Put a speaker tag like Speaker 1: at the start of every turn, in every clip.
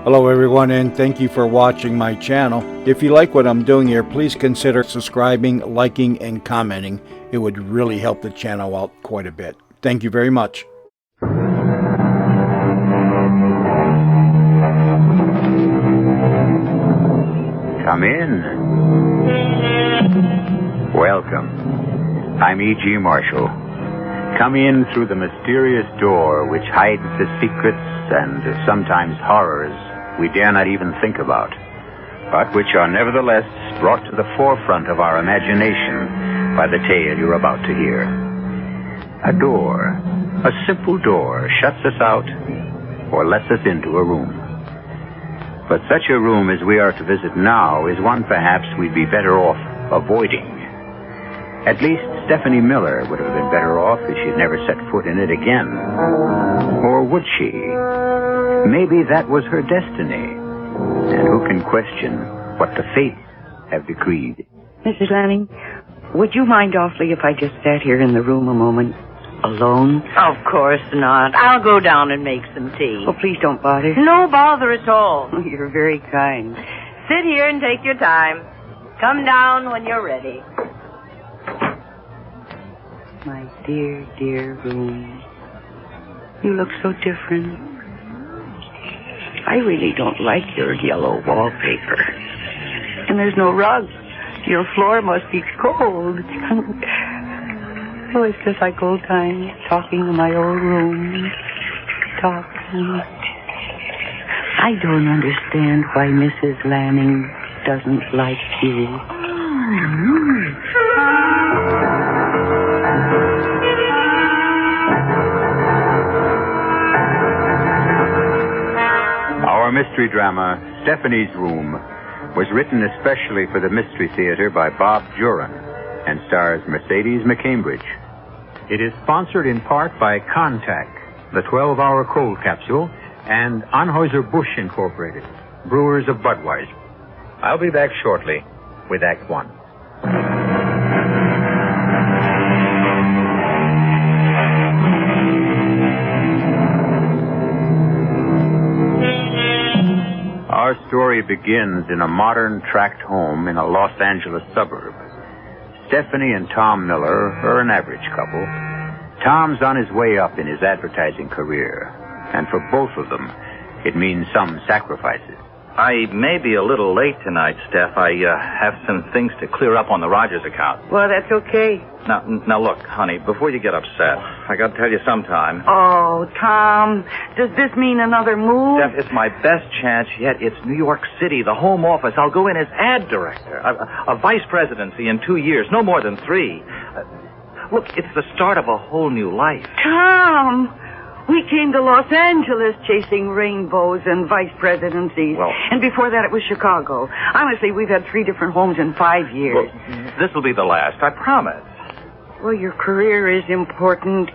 Speaker 1: Hello everyone, and thank you for watching my channel. If you like what I'm doing here, please consider subscribing, liking, and commenting. It would really help the channel out quite a bit. Thank you very much.
Speaker 2: Come in. Welcome. I'm E.G. Marshall. Come in through the mysterious door which hides the secrets and sometimes horrors we dare not even think about, but which are nevertheless brought to the forefront of our imagination by the tale you're about to hear. A door, a simple door, shuts us out or lets us into a room. But such a room as we are to visit now is one perhaps we'd be better off avoiding. At least Stephanie Miller would have been better off if she'd never set foot in it again. Or would she? Maybe that was her destiny. And who can question what the fates have decreed?
Speaker 3: Mrs. Lanning, would you mind awfully if I just sat here in the room a moment, alone?
Speaker 4: Of course not. I'll go down and make some tea.
Speaker 3: Oh, please don't bother.
Speaker 4: No bother at all.
Speaker 3: You're very kind.
Speaker 4: Sit here and take your time. Come down when you're ready.
Speaker 3: My dear, dear room. You look so different. I really don't like your yellow wallpaper. And there's no rug. Your floor must be cold. Oh, it's just like old times, talking in my old room. Talking. I don't understand why Mrs. Lanning doesn't like you.
Speaker 2: Our mystery drama, Stephanie's Room, was written especially for the Mystery Theater by Bob Juran and stars Mercedes McCambridge. It is sponsored in part by Contact, the 12-hour cold capsule, and Anheuser-Busch Incorporated, brewers of Budweiser. I'll be back shortly with Act One. Our story begins in a modern tract home in a Los Angeles suburb. Stephanie and Tom Miller are an average couple. Tom's on his way up in his advertising career, and for both of them, it means some sacrifices.
Speaker 5: I may be a little late tonight, Steph. I have some things to clear up on the Rogers account.
Speaker 3: Well, that's okay.
Speaker 5: Now look, honey, before you get upset, I got to tell you sometime.
Speaker 3: Oh, Tom, does this mean another move?
Speaker 5: Steph, it's my best chance yet. It's New York City, the home office. I'll go in as ad director. A vice presidency in 2 years, no more than 3. Look, it's the start of a whole new life.
Speaker 3: Tom, we came to Los Angeles chasing rainbows and vice presidencies.
Speaker 5: Well,
Speaker 3: and before that, it was Chicago. Honestly, we've had 3 different homes in 5 years.
Speaker 5: Well, this will be the last, I promise.
Speaker 3: Well, your career is important,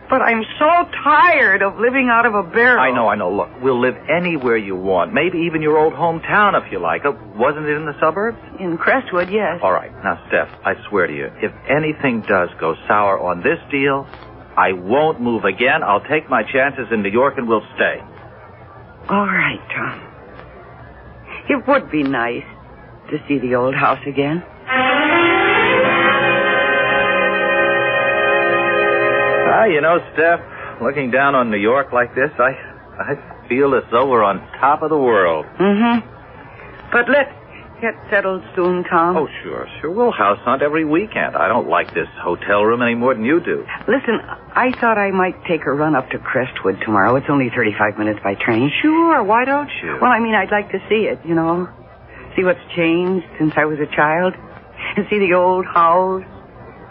Speaker 3: but I'm so tired of living out of a barrel.
Speaker 5: I know. Look, we'll live anywhere you want. Maybe even your old hometown if you like. Wasn't it in the suburbs?
Speaker 3: In Crestwood, yes.
Speaker 5: All right. Now, Steph, I swear to you, if anything does go sour on this deal, I won't move again. I'll take my chances in New York and we'll stay.
Speaker 3: All right, Tom. It would be nice to see the old house again.
Speaker 5: You know, Steph, looking down on New York like this, I feel as though we're on top of the world.
Speaker 3: Mm-hmm. But let's get settled soon, Tom.
Speaker 5: Oh, sure. We'll house hunt every weekend. I don't like this hotel room any more than you do.
Speaker 3: Listen, I thought I might take a run up to Crestwood tomorrow. It's only 35 minutes by train.
Speaker 5: Sure, why don't you?
Speaker 3: Well, I mean, I'd like to see it, you know. See what's changed since I was a child. And see the old house.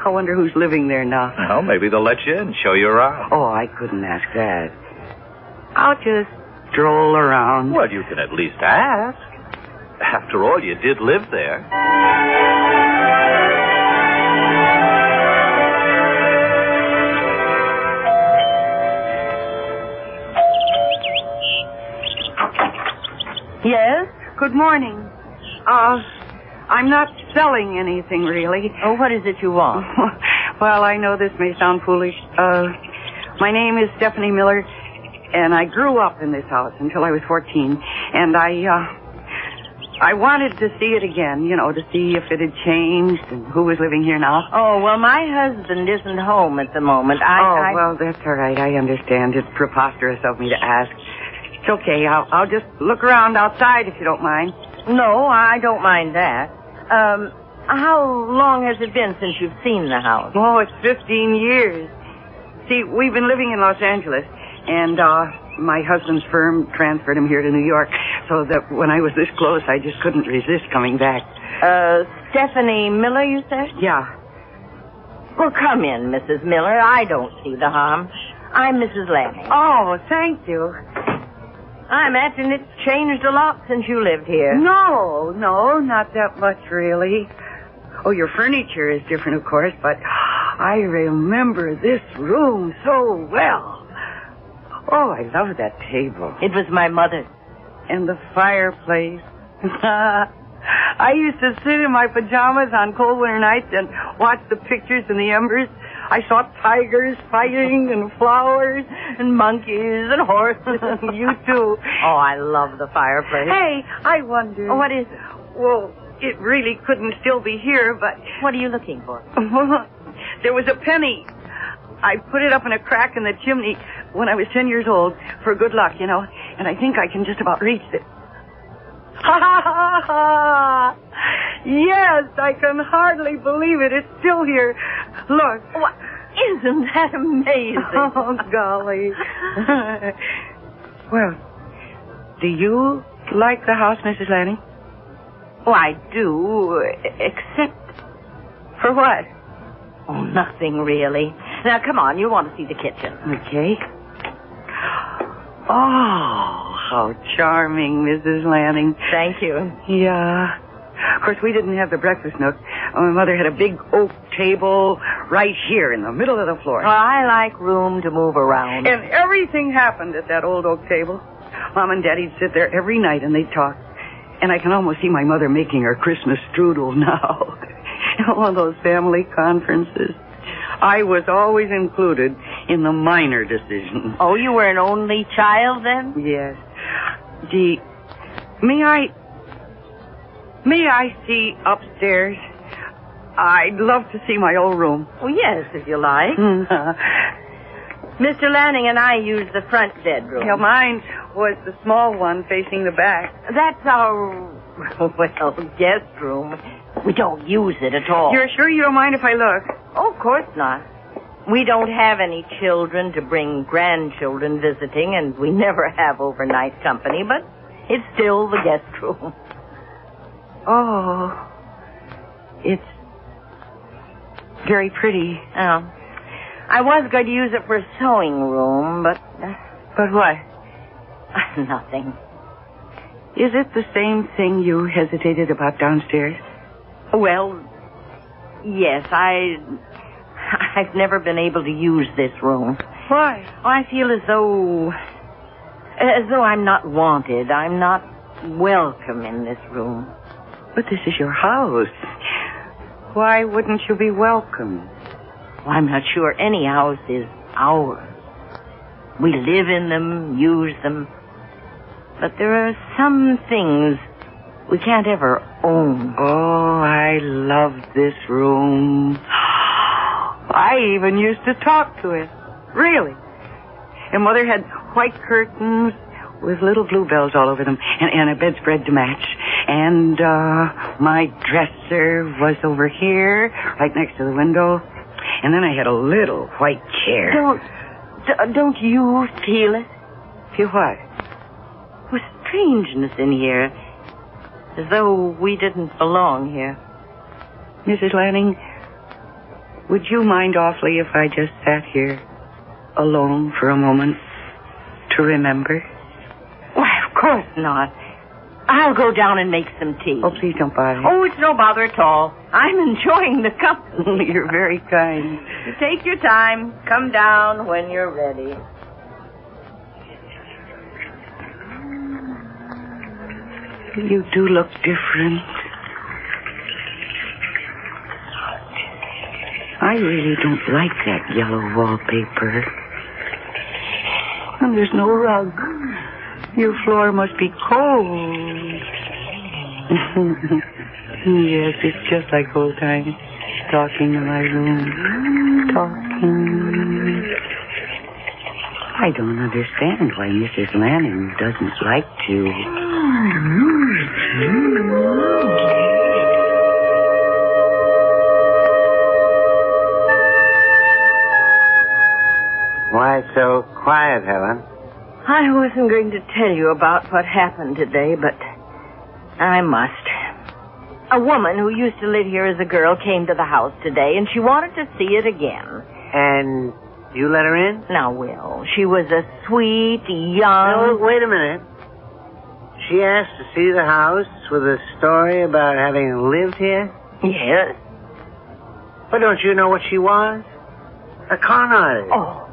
Speaker 3: I wonder who's living there now.
Speaker 5: Well, maybe they'll let you in, show you around.
Speaker 3: Oh, I couldn't ask that. I'll just stroll around.
Speaker 5: Well, you can at least ask. After all, you did live there.
Speaker 3: Yes? Good morning. I'm not selling anything, really.
Speaker 4: Oh, what is it you want?
Speaker 3: Well, I know this may sound foolish. My name is Stephanie Miller, And I grew up in this house until I was 14. And I wanted to see it again, to see if it had changed and who was living here now.
Speaker 4: Oh, well, my husband isn't home at the moment.
Speaker 3: Well, that's all right. I understand. It's preposterous of me to ask. It's okay. I'll just look around outside if you don't mind.
Speaker 4: No, I don't mind that. How long has it been since you've seen the house?
Speaker 3: Oh, it's 15 years. See, we've been living in Los Angeles, and my husband's firm transferred him here to New York, so that when I was this close, I just couldn't resist coming back.
Speaker 4: Stephanie Miller, you said?
Speaker 3: Yeah.
Speaker 4: Well, come in, Mrs. Miller. I don't see the harm. I'm Mrs. Lanning.
Speaker 3: Oh, thank you.
Speaker 4: I imagine it's changed a lot since you lived here.
Speaker 3: No, not that much, really. Oh, your furniture is different, of course, but I remember this room so well. Oh, I love that table.
Speaker 4: It was my mother's.
Speaker 3: And the fireplace. I used to sit in my pajamas on cold winter nights and watch the pictures in the embers. I saw tigers fighting and flowers and monkeys and horses. You too.
Speaker 4: Oh, I love the fireplace.
Speaker 3: Hey, I wonder.
Speaker 4: What is it?
Speaker 3: Well, it really couldn't still be here, but...
Speaker 4: What are you looking for?
Speaker 3: There was a penny. I put it up in a crack in the chimney when I was 10 years old for good luck, and I think I can just about reach it. Ha ha ha ha! Yes, I can hardly believe it. It's still here. Look.
Speaker 4: What? Isn't that amazing?
Speaker 3: Oh, golly. Well, do you like the house, Mrs. Lanning?
Speaker 4: Oh, I do, except...
Speaker 3: For what?
Speaker 4: Oh, nothing really. Now, come on, you want to see the kitchen.
Speaker 3: Okay. Oh, how charming, Mrs. Lanning.
Speaker 4: Thank you.
Speaker 3: Yeah. Of course, we didn't have the breakfast nook. My mother had a big oak table right here in the middle of the floor.
Speaker 4: Well, I like room to move around.
Speaker 3: And everything happened at that old oak table. Mom and Daddy'd sit there every night and they'd talk. And I can almost see my mother making her Christmas strudel now. One of those family conferences. I was always included in the minor decisions.
Speaker 4: Oh, you were an only child then?
Speaker 3: Yes. Gee, may I see upstairs? I'd love to see my old room.
Speaker 4: Oh, yes, if you like. Mr. Lanning and I used the front bedroom.
Speaker 3: Yeah, mine was the small one facing the back.
Speaker 4: That's our, guest room. We don't use it at all.
Speaker 3: You're sure you don't mind if I look?
Speaker 4: Oh, of course not. We don't have any children to bring grandchildren visiting, and we never have overnight company, but it's still the guest room.
Speaker 3: Oh, it's very pretty.
Speaker 4: Oh. I was going to use it for a sewing room, but...
Speaker 3: But what?
Speaker 4: Nothing.
Speaker 3: Is it the same thing you hesitated about downstairs?
Speaker 4: Well, yes, I've never been able to use this room.
Speaker 3: Why?
Speaker 4: Oh, I feel as though I'm not wanted. I'm not welcome in this room.
Speaker 3: But this is your house. Why wouldn't you be welcome?
Speaker 4: Well, I'm not sure any house is ours. We live in them, use them. But there are some things we can't ever own.
Speaker 3: Oh, I love this room. I even used to talk to it. Really. And Mother had white curtains with little bluebells all over them and a bedspread to match. And my dresser was over here, right next to the window. And then I had a little white chair.
Speaker 4: Don't you feel it?
Speaker 3: Feel what?
Speaker 4: With strangeness in here. As though we didn't belong here.
Speaker 3: Mrs. Lanning, would you mind awfully if I just sat here alone for a moment to remember?
Speaker 4: Why, of course not. I'll go down and make some tea.
Speaker 3: Oh, please don't bother.
Speaker 4: Oh, it's no bother at all. I'm enjoying the company.
Speaker 3: You're very kind.
Speaker 4: You take your time. Come down when you're ready.
Speaker 3: You do look different. I really don't like that yellow wallpaper. And there's no rug. Your floor must be cold. Yes, it's just like old times. Talking in my room. Talking. I don't understand why Mrs. Lanning doesn't like to.
Speaker 6: Why so quiet, Helen?
Speaker 4: I wasn't going to tell you about what happened today, but I must. A woman who used to live here as a girl came to the house today, and she wanted to see it again.
Speaker 6: And you let her in?
Speaker 4: Now, Will, she was a sweet, young...
Speaker 6: No, wait a minute. She asked to see the house with a story about having lived here?
Speaker 4: Yes.
Speaker 6: But don't you know what she was? A con artist.
Speaker 4: Oh.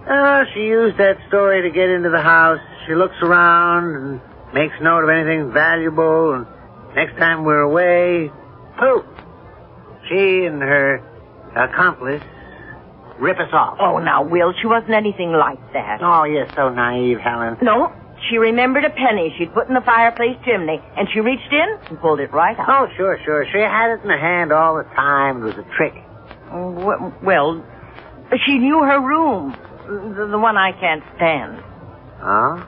Speaker 6: Oh, she used that story to get into the house. She looks around and makes note of anything valuable, and next time we're away, poof! She and her accomplice rip us off.
Speaker 4: Oh, now, Will, she wasn't anything like that.
Speaker 6: Oh, you're so naive, Helen.
Speaker 4: No, she remembered a penny she'd put in the fireplace chimney, and she reached in and pulled it right out.
Speaker 6: Oh, sure. She had it in her hand all the time. It was a trick.
Speaker 4: Well, she knew her room, the one I can't stand.
Speaker 6: Oh?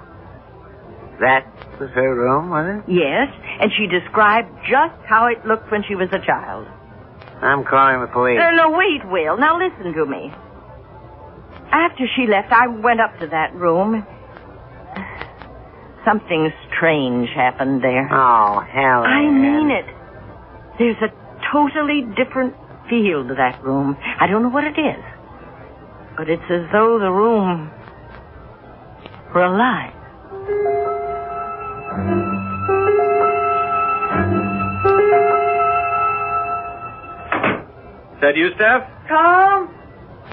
Speaker 6: That was her room, was it?
Speaker 4: Yes, and she described just how it looked when she was a child.
Speaker 6: I'm calling the police.
Speaker 4: No, wait, Will. Now listen to me. After she left, I went up to that room. Something strange happened there.
Speaker 6: Oh, Helen.
Speaker 4: I mean it. There's a totally different feel to that room. I don't know what it is. But it's as though the room were alive.
Speaker 5: Is that you, Steph?
Speaker 4: Tom,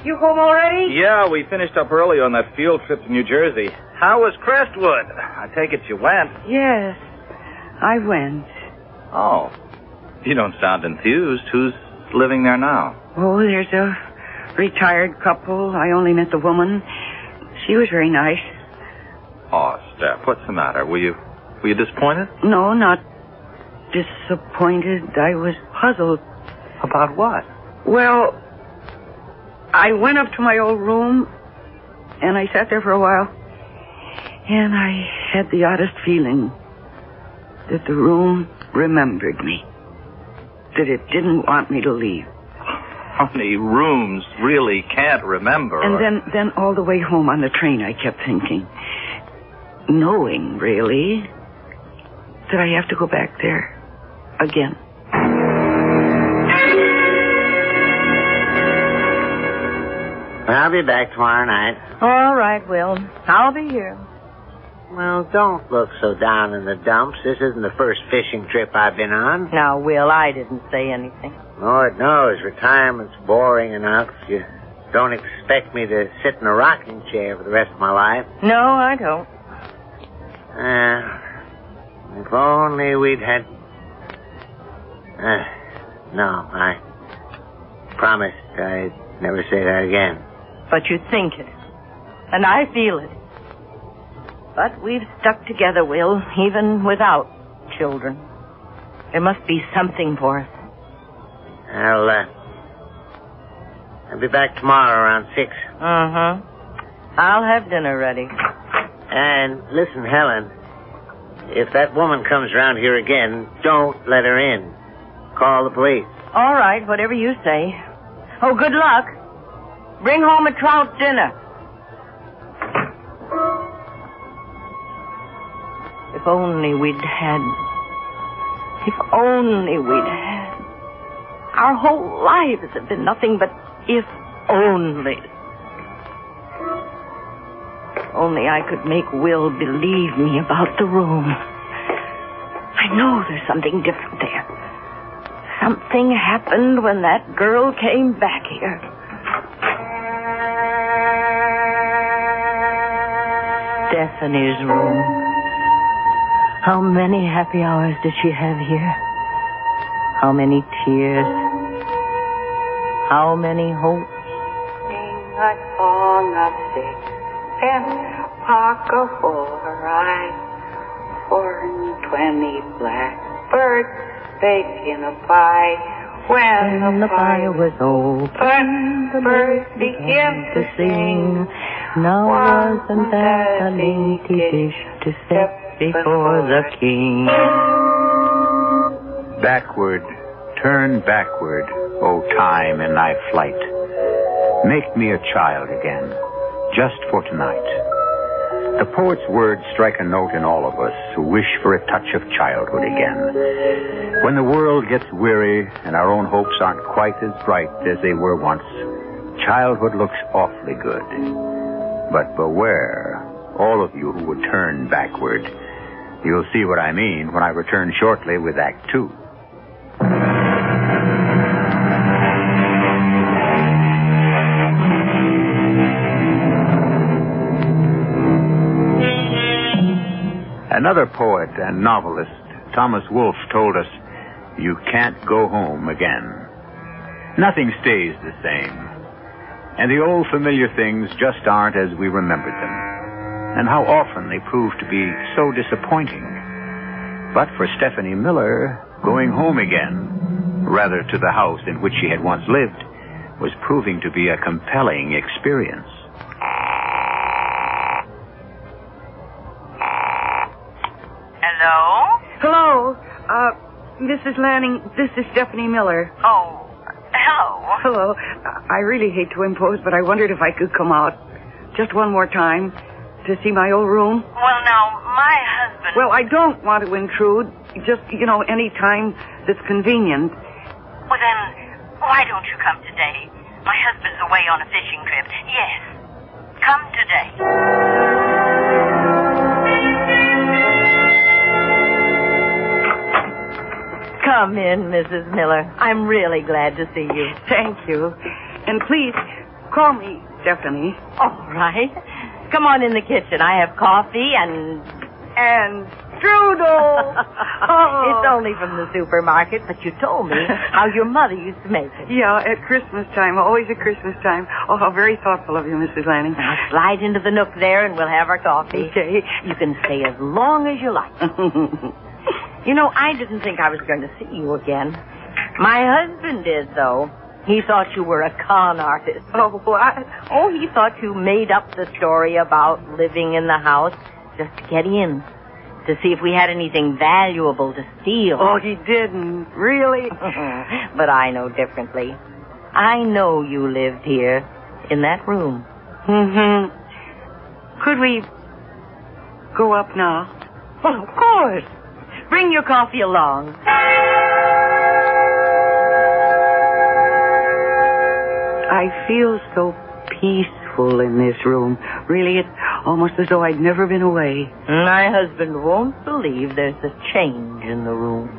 Speaker 4: you home already?
Speaker 5: Yeah, we finished up early on that field trip to New Jersey. How was Crestwood? I take it you went.
Speaker 3: Yes, I went.
Speaker 5: Oh, you don't sound enthused. Who's living there now?
Speaker 3: Oh, there's a retired couple. I only met the woman. She was very nice.
Speaker 5: Oh, Steph, what's the matter? Were you disappointed?
Speaker 3: No, not disappointed. I was puzzled.
Speaker 5: About what?
Speaker 3: Well, I went up to my old room, and I sat there for a while, and I had the oddest feeling that the room remembered me, that it didn't want me to leave.
Speaker 5: How many rooms really can't remember?
Speaker 3: And then all the way home on the train, I kept thinking, knowing, really, that I have to go back there again.
Speaker 6: I'll be back tomorrow night.
Speaker 4: All right, Will. I'll be here.
Speaker 6: Well, don't look so down in the dumps. This isn't the first fishing trip I've been on.
Speaker 4: Now, Will, I didn't say anything.
Speaker 6: Lord knows, retirement's boring enough. You don't expect me to sit in a rocking chair for the rest of my life.
Speaker 4: No, I don't.
Speaker 6: If only we'd had... no, I promised I'd never say that again.
Speaker 4: But you think it. And I feel it. But we've stuck together, Will, even without children. There must be something for us.
Speaker 6: I'll be back tomorrow around 6.
Speaker 4: Uh-huh. I'll have dinner ready.
Speaker 6: And listen, Helen, if that woman comes around here again, don't let her in. Call the police.
Speaker 4: All right, whatever you say. Oh, good luck. Bring home a trout dinner. If only we'd had... If only we'd had... Our whole lives have been nothing but if only. Only I could make Will believe me about the room. I know there's something different there. Something happened when that girl came back here. Stephanie's room. How many happy hours did she have here? How many tears? How many hopes?
Speaker 3: Sing a song of 6 and cock-a-4-eye, 420 blackbirds baked in a pie. When the fire was open, the birds began to sing. Now wasn't that a dainty dish to set before the king?
Speaker 2: Backward, turn backward, O time in thy flight. Make me a child again, just for tonight. The poet's words strike a note in all of us who wish for a touch of childhood again. When the world gets weary and our own hopes aren't quite as bright as they were once, childhood looks awfully good. But beware, all of you who would turn backward. You'll see what I mean when I return shortly with Act 2. Another poet and novelist, Thomas Wolfe, told us, "You can't go home again." Nothing stays the same. And the old familiar things just aren't as we remembered them. And how often they prove to be so disappointing. But for Stephanie Miller, going home again, rather to the house in which she had once lived, was proving to be a compelling experience.
Speaker 3: Hello, Mrs. Lanning, this is Stephanie Miller.
Speaker 4: Oh, hello.
Speaker 3: Hello. I really hate to impose, but I wondered if I could come out just one more time to see my old room.
Speaker 4: Well, now, my husband...
Speaker 3: Well, I don't want to intrude. Just, any time that's convenient.
Speaker 4: Well, then, why don't you come today? My husband's away on a fishing trip. Yes, come today. Come in, Mrs. Miller. I'm really glad to see you.
Speaker 3: Thank you. And please, call me Stephanie.
Speaker 4: All right. Come on in the kitchen. I have coffee and
Speaker 3: strudel.
Speaker 4: It's only from the supermarket, but you told me how your mother used to make it.
Speaker 3: Yeah, at Christmas time. Always at Christmas time. Oh, how very thoughtful of you, Mrs. Lanning.
Speaker 4: Now, slide into the nook there and we'll have our coffee.
Speaker 3: Okay.
Speaker 4: You can stay as long as you like. I didn't think I was going to see you again. My husband did, though. He thought you were a con artist.
Speaker 3: Oh, what?
Speaker 4: Oh, he thought you made up the story about living in the house just to get in, to see if we had anything valuable to steal.
Speaker 3: Oh, he didn't. Really?
Speaker 4: But I know differently. I know you lived here, in that room.
Speaker 3: Mm-hmm. Could we go up now?
Speaker 4: Well, of course. Bring your coffee along.
Speaker 3: I feel so peaceful in this room. Really, it's almost as though I'd never been away.
Speaker 4: My husband won't believe there's a change in the room.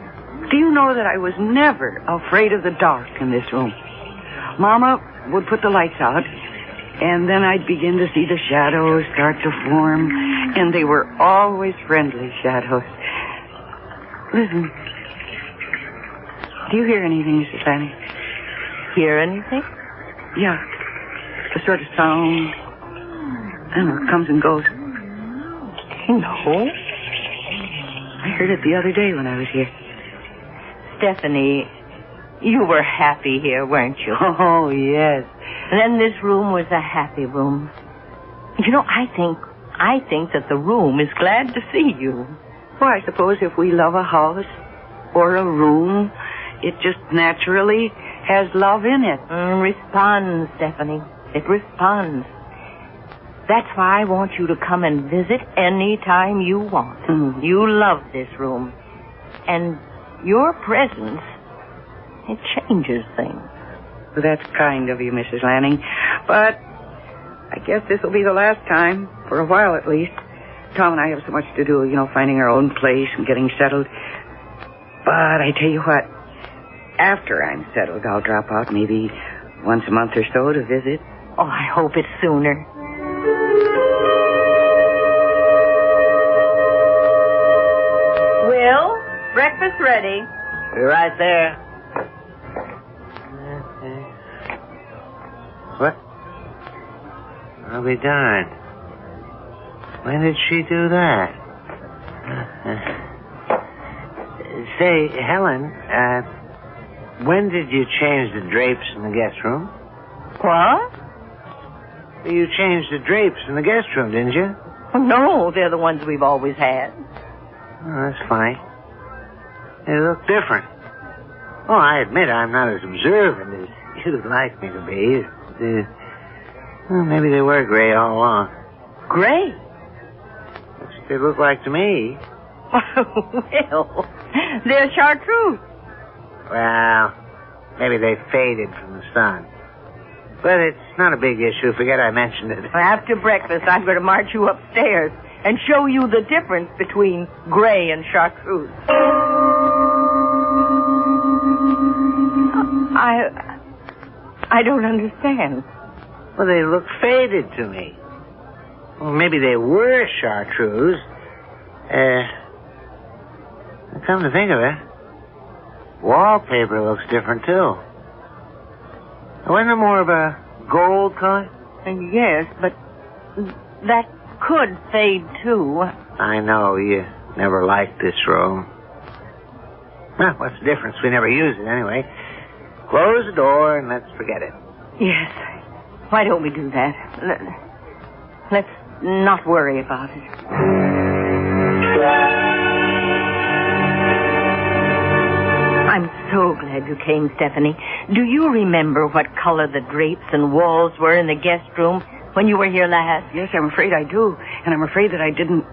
Speaker 3: Do you know that I was never afraid of the dark in this room? Mama would put the lights out, and then I'd begin to see the shadows start to form, and they were always friendly shadows. Listen. Do you hear anything, Mrs. Lanning?
Speaker 4: Hear anything?
Speaker 3: Yeah. A sort of sound. I don't know, it comes and goes.
Speaker 4: No.
Speaker 3: I heard it the other day when I was here.
Speaker 4: Stephanie, you were happy here, weren't you?
Speaker 3: Oh, yes.
Speaker 4: And then this room was a happy room. I think that the room is glad to see you.
Speaker 3: Well, I suppose if we love a house or a room, it just naturally has love in it.
Speaker 4: Responds, Stephanie. It responds. That's why I want you to come and visit any time you want.
Speaker 3: Mm.
Speaker 4: You love this room. And your presence, it changes things.
Speaker 3: Well, that's kind of you, Mrs. Lanning. But I guess this will be the last time, for a while at least. Tom and I have so much to do, finding our own place and getting settled. But I tell you what, after I'm settled, I'll drop out maybe once a month or so to visit.
Speaker 4: Oh, I hope it's sooner. Will, breakfast ready.
Speaker 6: Be right there. What? I'll be darned. When did she do that? Say, Helen, when did you change the drapes in the guest room?
Speaker 4: What?
Speaker 6: You changed the drapes in the guest room, didn't you?
Speaker 4: No, they're the ones we've always had.
Speaker 6: Oh, that's funny. They look different. Oh, I admit I'm not as observant as you'd like me to be. Well, maybe they were gray all along.
Speaker 4: Gray?
Speaker 6: That's what they look like to me.
Speaker 4: Well, they're chartreuse.
Speaker 6: Well, maybe they faded from the sun. But it's not a big issue. Forget I mentioned it.
Speaker 4: After breakfast, I'm going to march you upstairs and show you the difference between gray and chartreuse. I don't understand.
Speaker 6: Well, they look faded to me. Well, maybe they were chartreuse. Come to think of it, wallpaper looks different, too. Wasn't it more of a gold color?
Speaker 4: Yes, but that could fade, too.
Speaker 6: I know. You never liked this room. Well, what's the difference? We never use it anyway. Close the door and let's forget it.
Speaker 4: Yes. Why don't we do that? Let's not worry about it. I'm so glad you came, Stephanie. Do you remember what color the drapes and walls were in the guest room when you were here last?
Speaker 3: Yes, I'm afraid I do. And I'm afraid that I didn't...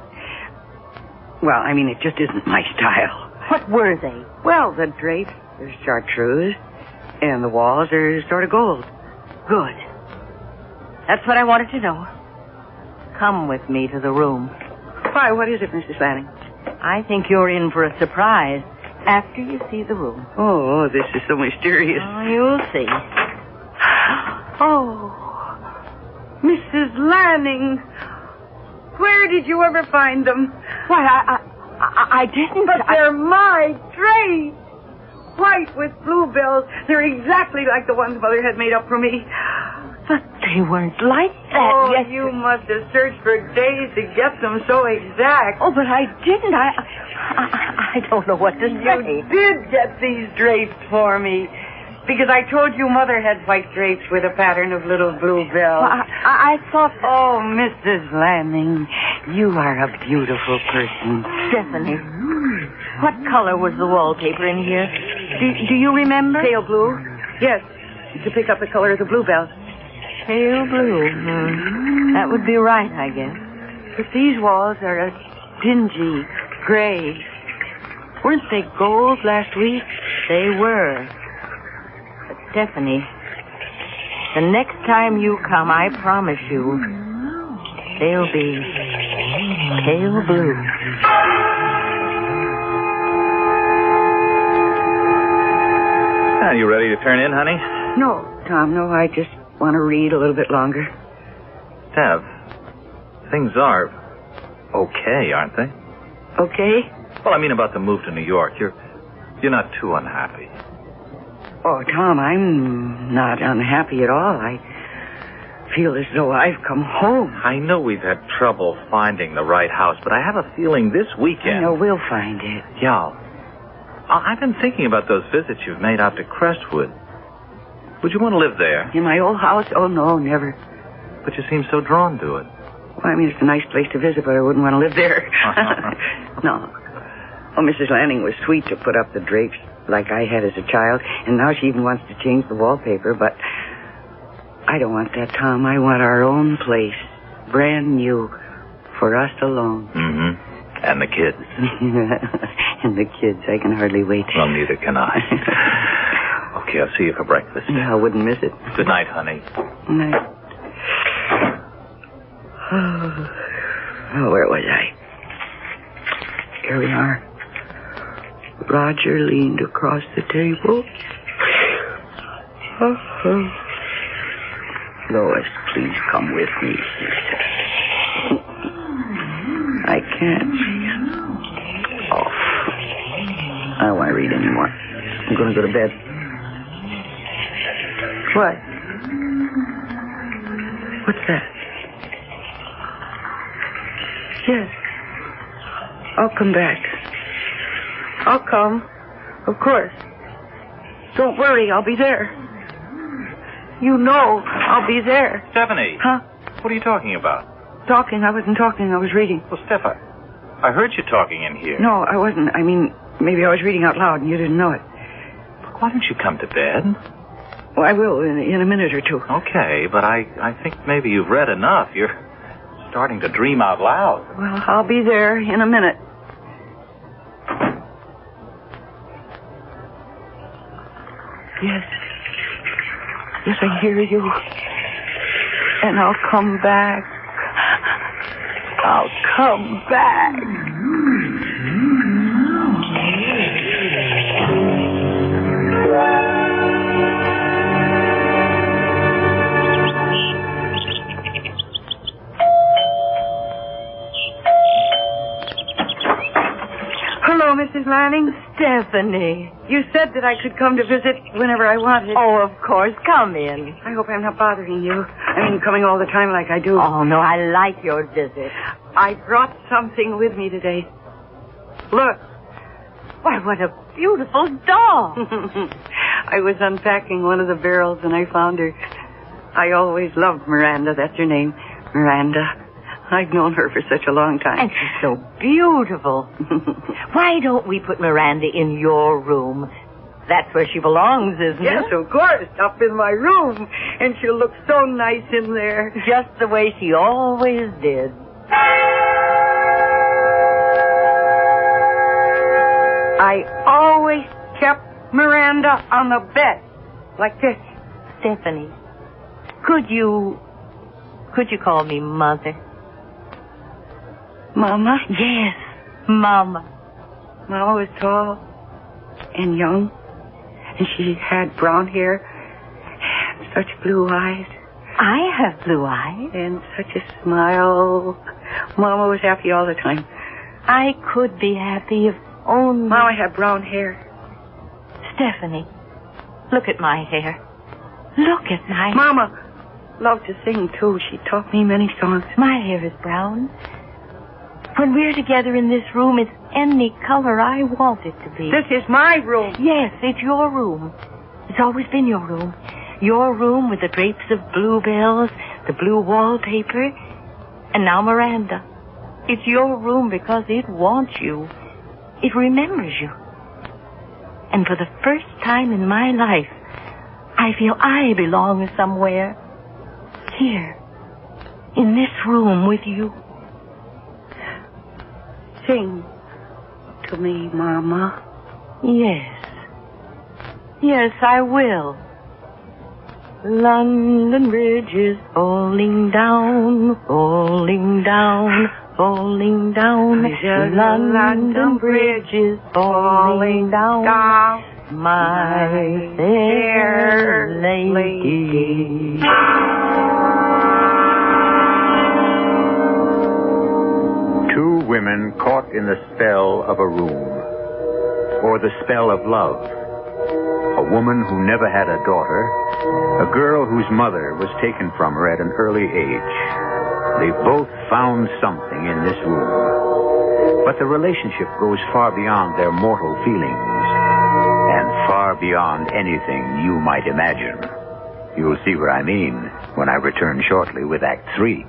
Speaker 3: Well, I mean, it just isn't my style.
Speaker 4: What were they?
Speaker 3: Well, the drapes are chartreuse, and the walls are sort of gold.
Speaker 4: Good. That's what I wanted to know. Come with me to the room.
Speaker 3: Why, what is it, Mrs. Lanning?
Speaker 4: I think you're in for a surprise after you see the room.
Speaker 3: Oh, this is so mysterious.
Speaker 4: Oh, you'll see.
Speaker 3: Oh, Mrs. Lanning, where did you ever find them?
Speaker 4: Why, I didn't.
Speaker 3: But they're my drapes. White with bluebells. They're exactly like the ones Mother had made up for me.
Speaker 4: But they weren't like that.
Speaker 3: Oh,
Speaker 4: Yes.
Speaker 3: you must have searched for days to get them so exact.
Speaker 4: Oh, but I didn't. I don't know what to say.
Speaker 3: You did get these drapes for me. Because I told you Mother had white drapes with a pattern of little bluebells.
Speaker 4: I thought...
Speaker 3: Oh, Mrs. Lanning, you are a beautiful person.
Speaker 4: Stephanie, what color was the wallpaper in here? Do you remember?
Speaker 3: Pale blue? Yes, to pick up the color of the bluebells.
Speaker 4: Pale blue. That would be right, I guess.
Speaker 3: But these walls are a dingy gray. Weren't they gold last week?
Speaker 4: They were. But Stephanie, the next time you come, I promise you, they'll be pale blue.
Speaker 5: Are you ready to turn in, honey?
Speaker 3: No, Tom, no. I just want to read a little bit longer.
Speaker 5: Tev, things are okay, aren't they?
Speaker 3: Okay?
Speaker 5: Well, I mean about the move to New York. You're not too unhappy.
Speaker 3: Oh, Tom, I'm not unhappy at all. I feel as though I've come home.
Speaker 5: I know we've had trouble finding the right house, but I have a feeling this weekend...
Speaker 3: I know we'll find it.
Speaker 5: Yeah. I've been thinking about those visits you've made out to Crestwood. Would you want to live there?
Speaker 3: In my old house? Oh, no, never.
Speaker 5: But you seem so drawn to it.
Speaker 3: Well, I mean, it's a nice place to visit, but I wouldn't want to live there. No. Oh, Mrs. Lanning was sweet to put up the drapes like I had as a child, and now she even wants to change the wallpaper, but I don't want that, Tom. I want our own place, brand new, for us alone.
Speaker 5: Mm-hmm. And the kids.
Speaker 3: And the kids, I can hardly wait.
Speaker 5: Well, neither can I. Okay, I'll see you for breakfast.
Speaker 3: Yeah, I wouldn't miss it.
Speaker 5: Good night, honey.
Speaker 3: Night. Oh, where was I? Here we are. Roger leaned across the table. Lois, please come with me, he said. I can't. Oh. I don't want to read anymore. I'm going to go to bed. What? What's that? Yes. I'll come back. I'll come. Of course. Don't worry, I'll be there. You know I'll be there.
Speaker 5: Stephanie.
Speaker 3: Huh?
Speaker 5: What are you talking about?
Speaker 3: Talking? I wasn't talking. I was reading.
Speaker 5: Well, Steph, I heard you talking in here.
Speaker 3: No, I wasn't. I mean, maybe I was reading out loud and you didn't know it.
Speaker 5: Look, why don't you come to bed?
Speaker 3: Well, I will in a minute or two.
Speaker 5: Okay, but I think maybe you've read enough. You're starting to dream out loud.
Speaker 3: Well, I'll be there in a minute. Yes. Yes, I hear you. And I'll come back. I'll come back. Hello, Mrs. Lanning.
Speaker 4: Stephanie.
Speaker 3: You said that I could come to visit whenever I wanted.
Speaker 4: Oh, of course. Come in.
Speaker 3: I hope I'm not bothering you. I mean, coming all the time like I do.
Speaker 4: Oh, no, I like your visit.
Speaker 3: I brought something with me today. Look.
Speaker 4: Why, what a beautiful doll.
Speaker 3: I was unpacking one of the barrels and I found her. I always loved Miranda. That's her name. Miranda. I've known her for such a long time.
Speaker 4: And she's so beautiful. Why don't we put Miranda in your room? That's where she belongs, isn't
Speaker 3: Yes,
Speaker 4: it?
Speaker 3: of course. Up in my room. And she'll look so nice in there.
Speaker 4: Just the way she always did.
Speaker 3: I always kept Miranda on the bed. Like this.
Speaker 4: Stephanie, could you call me Mother?
Speaker 3: Mama?
Speaker 4: Yes, Mama.
Speaker 3: Mama was tall and young. And she had brown hair and such blue eyes.
Speaker 4: I have blue eyes.
Speaker 3: And such a smile. Mama was happy all the time.
Speaker 4: I could be happy if only...
Speaker 3: Mama had brown hair.
Speaker 4: Stephanie, look at my hair. Look at my...
Speaker 3: Mama loved to sing, too. She taught me many songs.
Speaker 4: My hair is brown. When we're together in this room, it's any color I want it to be.
Speaker 3: This is my room.
Speaker 4: Yes, it's your room. It's always been your room. Your room with the drapes of bluebells, the blue wallpaper, and now Miranda. It's your room because it wants you. It remembers you. And for the first time in my life, I feel I belong somewhere. Here, in this room with you.
Speaker 3: Sing to me, Mama.
Speaker 4: Yes. Yes, I will. London Bridge is falling down, falling down, falling down. The London Bridge is falling down. My fair lady.
Speaker 2: Two women caught in the spell of a room, or the spell of love. A woman who never had a daughter, a girl whose mother was taken from her at an early age. They both found something in this room. But the relationship goes far beyond their mortal feelings, and far beyond anything you might imagine. You'll see what I mean when I return shortly with Act 3.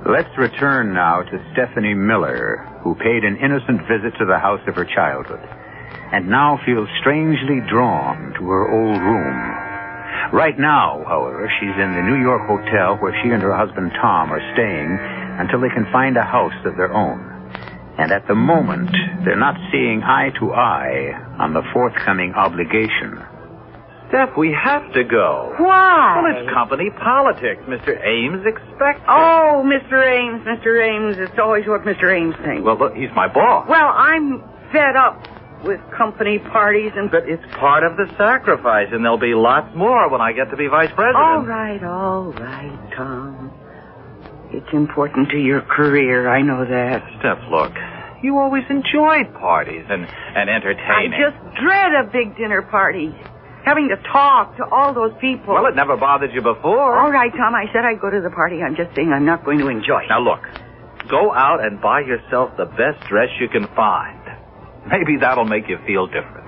Speaker 2: Let's return now to Stephanie Miller, who paid an innocent visit to the house of her childhood, and now feels strangely drawn to her old room. Right now, however, she's in the New York hotel where she and her husband Tom are staying until they can find a house of their own. And at the moment, they're not seeing eye to eye on the forthcoming obligation.
Speaker 5: Steph, we have to go.
Speaker 3: Why?
Speaker 5: Well, it's company politics. Mr. Ames expects it.
Speaker 3: Oh, Mr. Ames. It's always what Mr. Ames thinks.
Speaker 5: Well, look, he's my boss.
Speaker 3: Well, I'm fed up with company parties and...
Speaker 5: But it's part of the sacrifice, and there'll be lots more when I get to be vice president.
Speaker 3: All right, Tom. It's important to your career, I know that.
Speaker 5: Steph, look, You always enjoyed parties and entertaining.
Speaker 3: I just dread a big dinner party. Having to talk to all those people.
Speaker 5: Well, it never bothered you before.
Speaker 3: All right, Tom, I said I'd go to the party. I'm just saying I'm not going to enjoy it.
Speaker 5: Now, look. Go out and buy yourself the best dress you can find. Maybe that'll make you feel different.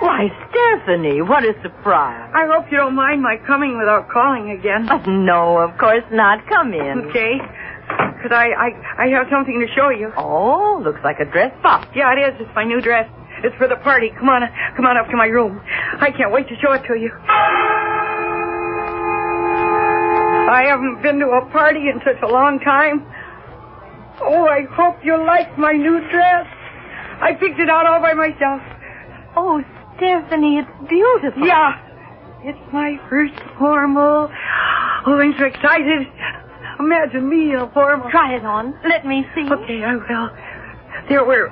Speaker 4: Why, Stephanie, what a surprise.
Speaker 3: I hope you don't mind my coming without calling again.
Speaker 4: Oh, no, of course not. Come in.
Speaker 3: Okay. Because I have something to show you.
Speaker 4: Oh, looks like a dress box.
Speaker 3: Yeah, it is. It's my new dress. It's for the party. Come on up to my room. I can't wait to show it to you. I haven't been to a party in such a long time. Oh, I hope you like my new dress. I picked it out all by myself.
Speaker 4: Oh, Stephanie, it's beautiful.
Speaker 3: Yeah. It's my first formal. Oh, I'm so excited. Imagine me in a formal.
Speaker 4: Try it on. Let me see.
Speaker 3: Okay, I will. There were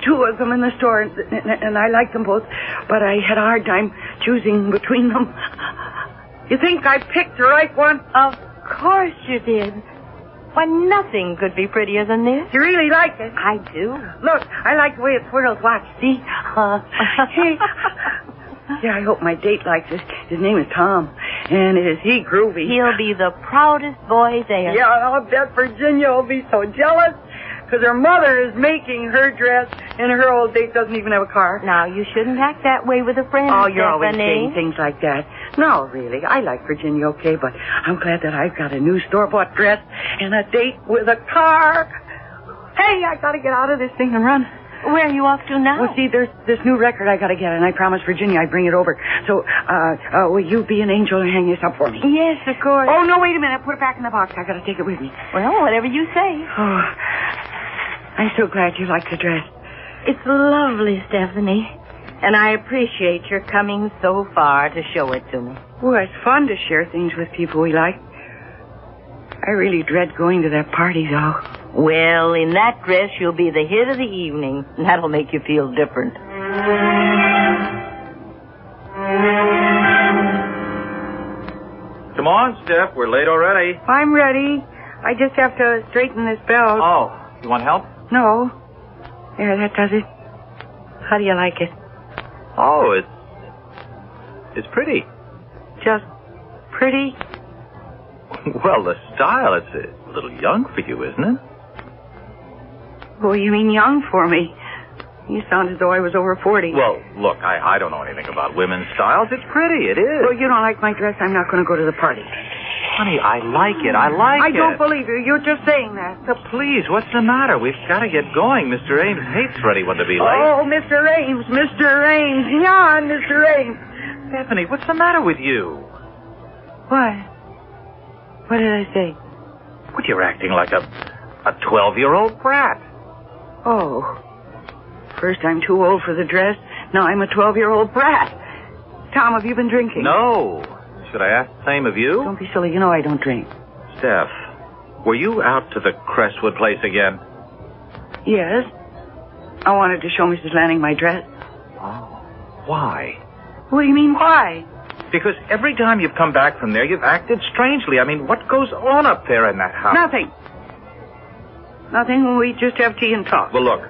Speaker 3: 2 of them in the store, and I liked them both, but I had a hard time choosing between them. You think I picked the right one?
Speaker 4: Of course you did. Why, nothing could be prettier than this.
Speaker 3: You really like it?
Speaker 4: I do.
Speaker 3: Look, I like the way it twirls. Watch, see? Yeah, I hope my date likes it. His name is Tom, and is he groovy?
Speaker 4: He'll be the proudest boy there.
Speaker 3: Yeah, I'll bet Virginia will be so jealous, because her mother is making her dress, and her old date doesn't even have a car.
Speaker 4: Now, you shouldn't act that way with a friend,
Speaker 3: Oh, you're always
Speaker 4: Stephanie.
Speaker 3: saying things like that. No, really, I like Virginia okay, but I'm glad that I've got a new store-bought dress and a date with a car. Hey, I gotta get out of this thing and run.
Speaker 4: Where are you off to now?
Speaker 3: Well, see, there's this new record I gotta get, and I promised Virginia I'd bring it over. So, will you be an angel and hang this up for me?
Speaker 4: Yes, of course.
Speaker 3: Oh, no, wait a minute. Put it back in the box. I gotta take it with me.
Speaker 4: Well, whatever you say.
Speaker 3: Oh, I'm so glad you like the dress.
Speaker 4: It's lovely, Stephanie. And I appreciate your coming so far to show it to me.
Speaker 3: Oh, it's fun to share things with people we like. I really dread going to that party, though.
Speaker 4: Well, in that dress, you'll be the hit of the evening, and that'll make you feel different.
Speaker 5: Come on, Steph. We're late already.
Speaker 3: I'm ready. I just have to straighten this belt.
Speaker 5: Oh, you want help?
Speaker 3: No. There, that does it. How do you like it?
Speaker 5: Oh, it's pretty.
Speaker 3: Just pretty?
Speaker 5: Well, the style, it's a little young for you, isn't it?
Speaker 3: Oh, you mean young for me? You sound as though I was over 40.
Speaker 5: Well, look, I don't know anything about women's styles. It's pretty, it is.
Speaker 3: Well, you don't like my dress, I'm not going to go to the party.
Speaker 5: Honey, I like it. I like it.
Speaker 3: I don't believe you. You're just saying that.
Speaker 5: So please, what's the matter? We've got to get going. Mr. Ames hates for anyone to be late.
Speaker 3: Oh, Mr. Ames, Mr. Ames. Yeah, Mr. Ames.
Speaker 5: Stephanie, what's the matter with you?
Speaker 3: What? What did I say?
Speaker 5: Well, you're acting like a 12-year-old brat.
Speaker 3: Oh. First I'm too old for the dress. Now I'm a 12-year-old brat. Tom, have you been drinking?
Speaker 5: No. Should I ask the same of you?
Speaker 3: Don't be silly. You know I don't drink.
Speaker 5: Steph, were you out to the Crestwood place again?
Speaker 3: Yes. I wanted to show Mrs. Lanning my dress.
Speaker 5: Oh. Why?
Speaker 3: What do you mean, why?
Speaker 5: Because every time you've come back from there, you've acted strangely. I mean, what goes on up there in that house?
Speaker 3: Nothing. Nothing. We just have tea and talk.
Speaker 5: Well, look,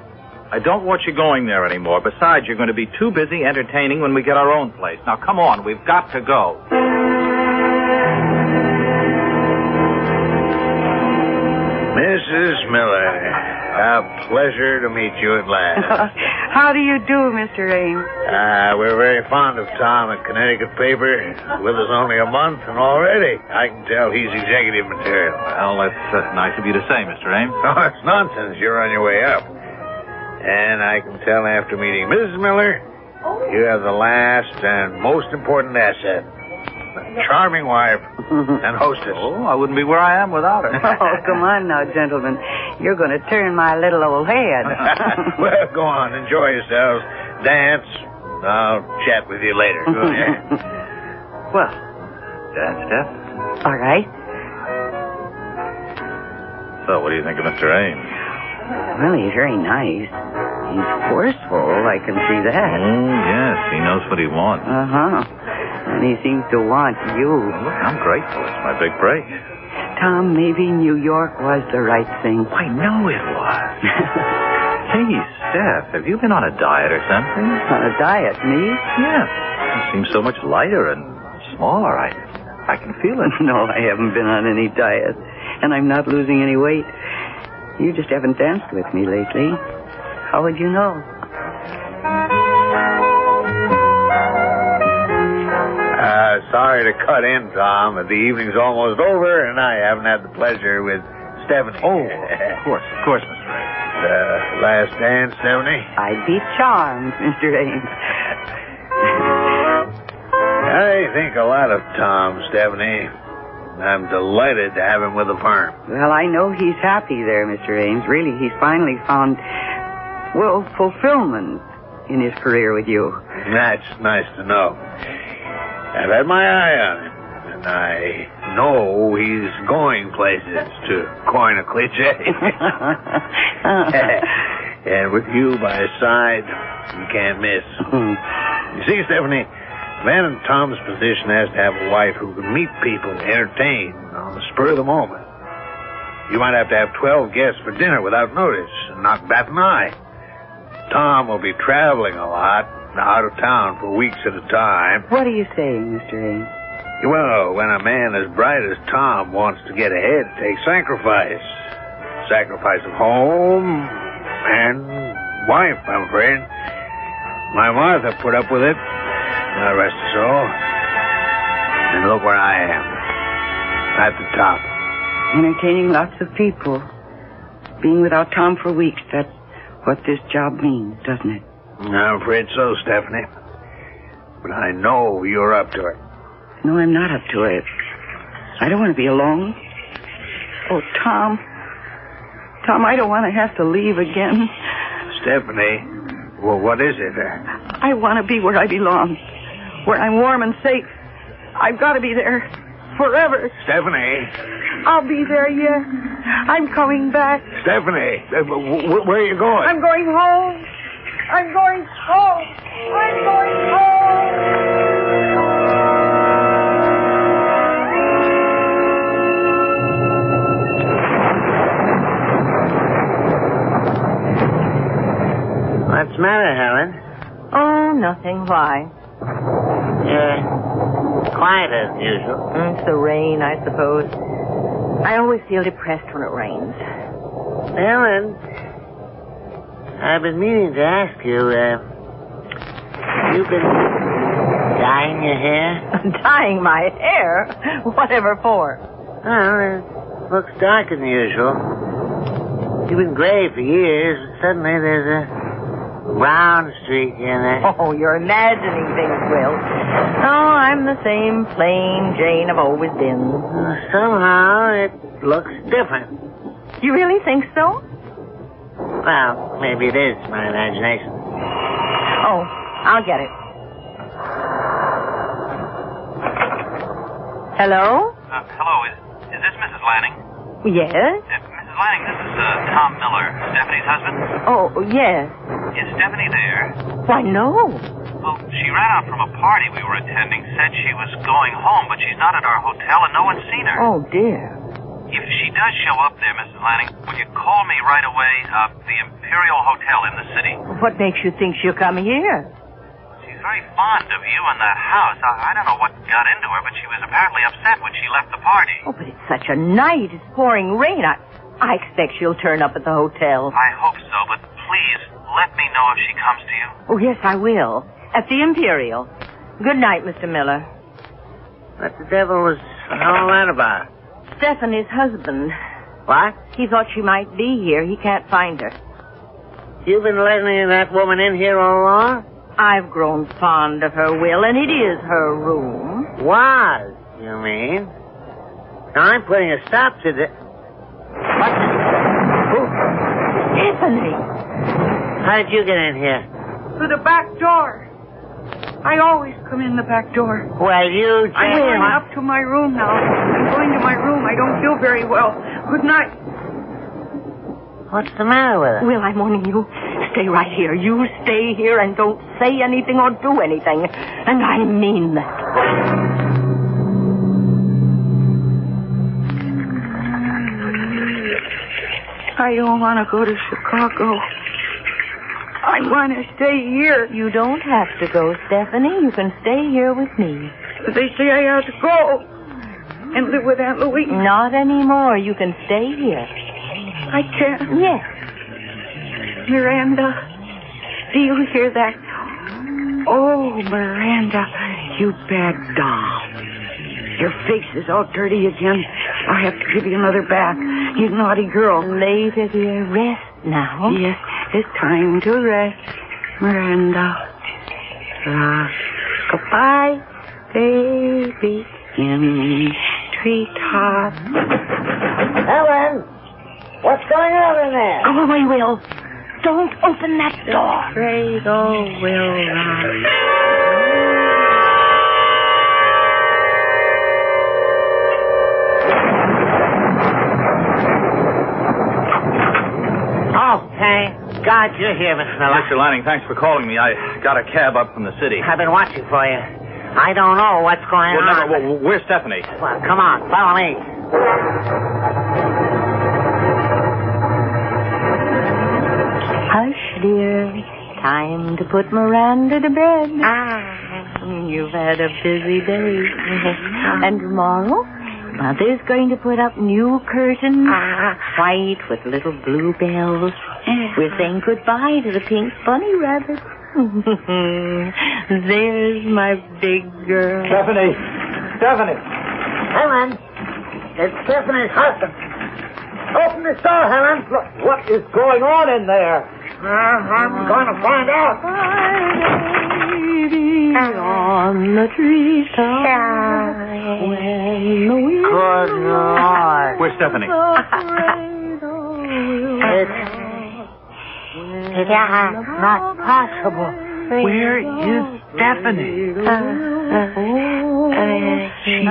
Speaker 5: I don't want you going there anymore. Besides, you're going to be too busy entertaining when we get our own place. Now, come on. We've got to go.
Speaker 6: Mrs. Miller, a pleasure to meet you at last.
Speaker 3: How do you do, Mr. Ames?
Speaker 6: We're very fond of Tom at Connecticut paper. With us only a month, and already I can tell he's executive material.
Speaker 5: Well, that's nice of you to say, Mr. Ames.
Speaker 6: Oh, it's nonsense. You're on your way up. And I can tell after meeting Mrs. Miller, you have the last and most important asset. A charming wife and hostess.
Speaker 5: Oh, I wouldn't be where I am without her.
Speaker 3: Oh, come on now, gentlemen. You're going to turn my little old head.
Speaker 6: Well, go on. Enjoy yourselves. Dance. I'll chat with you later. Go ahead.
Speaker 3: Well,
Speaker 5: Dance, Steph?
Speaker 3: all right.
Speaker 5: So, what do you think of Mr. Ames?
Speaker 3: Well, he's very nice. He's forceful. I can see that.
Speaker 5: Oh, yes. He knows what he wants.
Speaker 3: Uh-huh. And he seems to want you.
Speaker 5: Look, I'm grateful. It's my big break.
Speaker 3: Tom, maybe New York was the right thing.
Speaker 5: I know it was. Hey, Steph, have you been on a diet or something?
Speaker 3: On a diet, me?
Speaker 5: Yeah. You seem so much lighter and smaller. I can feel it.
Speaker 3: No, I haven't been on any diet. And I'm not losing any weight. You just haven't danced with me lately. How would you know?
Speaker 6: Sorry to cut in, Tom, but the evening's almost over, and I haven't had the pleasure with Stephanie.
Speaker 5: Oh, of course, Mr. Ames.
Speaker 6: Last dance, Stephanie?
Speaker 3: I'd be charmed, Mr. Ames.
Speaker 6: I think a lot of Tom, Stephanie. I'm delighted to have him with the firm.
Speaker 3: Well, I know he's happy there, Mr. Ames. Really, he's finally found, well, fulfillment in his career with you.
Speaker 6: That's nice to know. I've had my eye on him, and I know he's going places, to coin a cliche. And with you by his side, you can't miss. You see, Stephanie, a man in Tom's position has to have a wife who can meet people and entertain on the spur of the moment. You might have to have 12 guests for dinner without notice and not bat an eye. Tom will be traveling a lot, out of town for weeks at a time.
Speaker 3: What are you saying, Mr. Ames?
Speaker 6: Well, when a man as bright as Tom wants to get ahead, it takes sacrifice. Sacrifice of home and wife, I'm afraid. My Martha put up with it. God rest her soul. And look where I am. At the top.
Speaker 3: Entertaining lots of people. Being without Tom for weeks, that's what this job means, doesn't it?
Speaker 6: I'm afraid so, Stephanie. But I know you're up to it.
Speaker 3: No, I'm not up to it. I don't want to be alone. Oh, Tom. Tom, I don't want to have to leave again.
Speaker 6: Stephanie, well, what is it?
Speaker 3: I want to be where I belong. Where I'm warm and safe. I've got to be there. Forever.
Speaker 6: Stephanie.
Speaker 3: I'll be there, yes. I'm coming back.
Speaker 6: Stephanie, where are you going?
Speaker 3: I'm going home. I'm going home. I'm going
Speaker 6: home.
Speaker 7: What's the matter, Helen?
Speaker 4: Oh, nothing. Why?
Speaker 7: Quiet as usual.
Speaker 4: It's the rain, I suppose. I always feel depressed when it rains.
Speaker 7: Helen, I've been meaning to ask you, you've been dyeing your hair?
Speaker 4: Dyeing my hair? Whatever for?
Speaker 7: Well, it looks darker than usual. You've been gray for years, but suddenly there's a brown streak in it.
Speaker 4: Oh, you're imagining things, Will. No, I'm the same plain Jane I've always been.
Speaker 7: Somehow it looks different.
Speaker 4: You really think so?
Speaker 7: Well, maybe it is my imagination.
Speaker 4: Oh, I'll get it. Hello?
Speaker 8: Hello, is this Mrs. Lanning?
Speaker 4: Yes?
Speaker 8: Mrs. Lanning, this is Tom Miller, Stephanie's husband.
Speaker 4: Oh, yes.
Speaker 8: Is Stephanie there?
Speaker 4: Why, no.
Speaker 8: Well, she ran out from a party we were attending, said she was going home, but she's not at our hotel and no one's seen her.
Speaker 4: Oh, dear.
Speaker 8: If she does show up there, Mrs. Lanning, will you call me right away? The Imperial Hotel in the city.
Speaker 4: What makes you think she'll come here?
Speaker 8: She's very fond of you and that house. I don't know what got into her, but she was apparently upset when she left the party.
Speaker 4: Oh, but it's such a night. It's pouring rain. I expect she'll turn up at the hotel.
Speaker 8: I hope so, but please, let me know if she comes to you.
Speaker 4: Oh, yes, I will. At the Imperial. Good night, Mr. Miller.
Speaker 7: What the devil was all that about?
Speaker 4: Stephanie's husband.
Speaker 7: What?
Speaker 4: He thought she might be here. He can't find her.
Speaker 7: You've been letting that woman in here all along?
Speaker 4: I've grown fond of her, Will, and it is her room.
Speaker 7: Was, you mean? Now I'm putting a stop to the... What? Who?
Speaker 4: Stephanie!
Speaker 7: How did you get in here?
Speaker 3: Through the back door. I always come in the back door.
Speaker 7: Well, you...
Speaker 3: I'm going up to my room now. I'm going to my room. I don't feel very well. Good night.
Speaker 7: What's the matter with her?
Speaker 4: Will, I'm warning you. stay right here. You stay here and don't say anything or do anything. And I mean that.
Speaker 3: I don't want to go to Chicago. I want to stay here.
Speaker 4: You don't have to go, Stephanie. You can stay here with me.
Speaker 3: But they say I have to go and live with Aunt Louise.
Speaker 4: Not anymore. You can stay here.
Speaker 3: I can't.
Speaker 4: Yes.
Speaker 3: Miranda, do you hear that? Oh, Miranda, you bad doll. Your face is all dirty again. I'll have to give you another bath. You naughty girl.
Speaker 4: Later, dear. Rest now.
Speaker 3: Yes, it's time to rest, Miranda. Goodbye, baby, in treetops.
Speaker 6: Helen! What's going on in there?
Speaker 4: Go away, Will. Don't open that door.
Speaker 3: Cradle will rise.
Speaker 6: Oh, thank God you're here, Miss Miller.
Speaker 5: Mr. Lanning, thanks for calling me. I got a cab up from the city.
Speaker 6: I've been watching for you. I don't know what's going on.
Speaker 5: Where's Stephanie?
Speaker 6: Well, come on, follow me.
Speaker 4: Hush, dear. Time to put Miranda to bed. You've had a busy day. And tomorrow, Mother's going to put up new curtains, white with little blue bells. We're saying goodbye to the pink bunny rabbit. There's my big girl.
Speaker 5: Stephanie!
Speaker 6: Helen, it's Stephanie's husband. Open this door, Helen. Look,
Speaker 5: What is going on in there?
Speaker 6: I'm going to find out.
Speaker 4: Baby on the treetop. When the wind
Speaker 6: Good Lord.
Speaker 5: Where's Stephanie?
Speaker 6: It's not possible.
Speaker 5: Where is Stephanie?
Speaker 4: She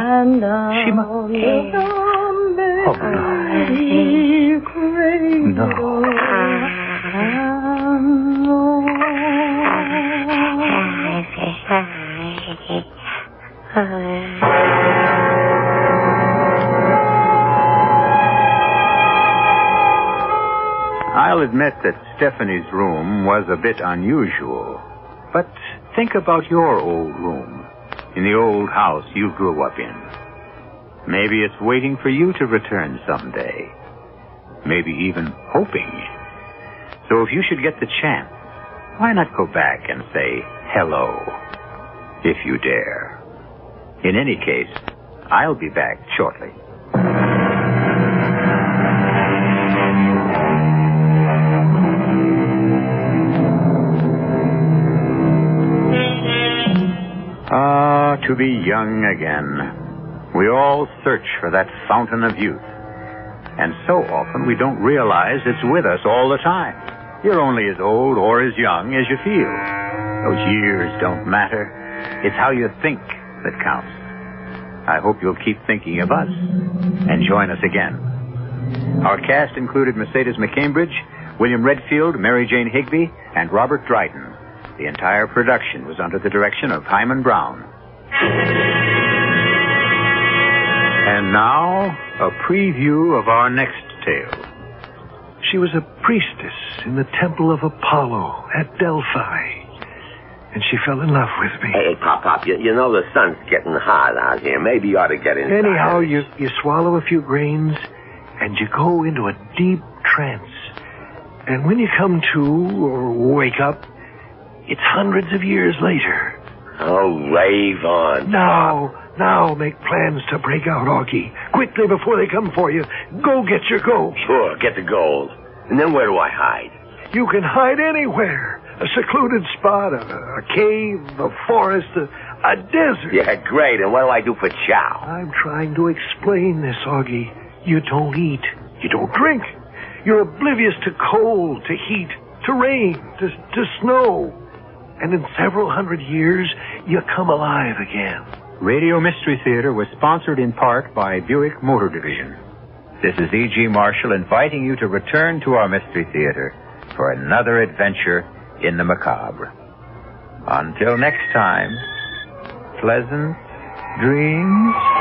Speaker 2: I'll admit that Stephanie's room was a bit unusual. But think about your old room, in the old house you grew up in. Maybe it's waiting for you to return someday. Maybe even hoping. So if you should get the chance, why not go back and say hello, if you dare. In any case, I'll be back shortly. To be young again. We all search for that fountain of youth. And so often we don't realize it's with us all the time. You're only as old or as young as you feel. Those years don't matter. It's how you think that counts. I hope you'll keep thinking of us and join us again. Our cast included Mercedes McCambridge, William Redfield, Mary Jane Higbee, and Robert Dryden. The entire production was under the direction of Hyman Brown. And now, a preview of our next tale.
Speaker 9: She was a priestess in the temple of Apollo at Delphi. And she fell in love with me.
Speaker 10: Hey, Pop, you know the sun's getting hot out here. Maybe you ought to get inside.
Speaker 9: Anyhow, you swallow a few grains, and you go into a deep trance. And when you come to, or wake up, it's hundreds of years later.
Speaker 10: Oh, rave on.
Speaker 9: Now make plans to break out, Augie. Quickly before they come for you. Go get your gold.
Speaker 10: Sure, get the gold. And then where do I hide?
Speaker 9: You can hide anywhere. A secluded spot, a cave, a forest, a desert.
Speaker 10: Yeah, great. And what do I do for chow?
Speaker 9: I'm trying to explain this, Augie. You don't eat. You don't drink. You're oblivious to cold, to heat, to rain, to snow. And in several hundred years, you come alive again.
Speaker 2: Radio Mystery Theater was sponsored in part by Buick Motor Division. This is E.G. Marshall inviting you to return to our Mystery Theater for another adventure in the macabre. Until next time, pleasant dreams.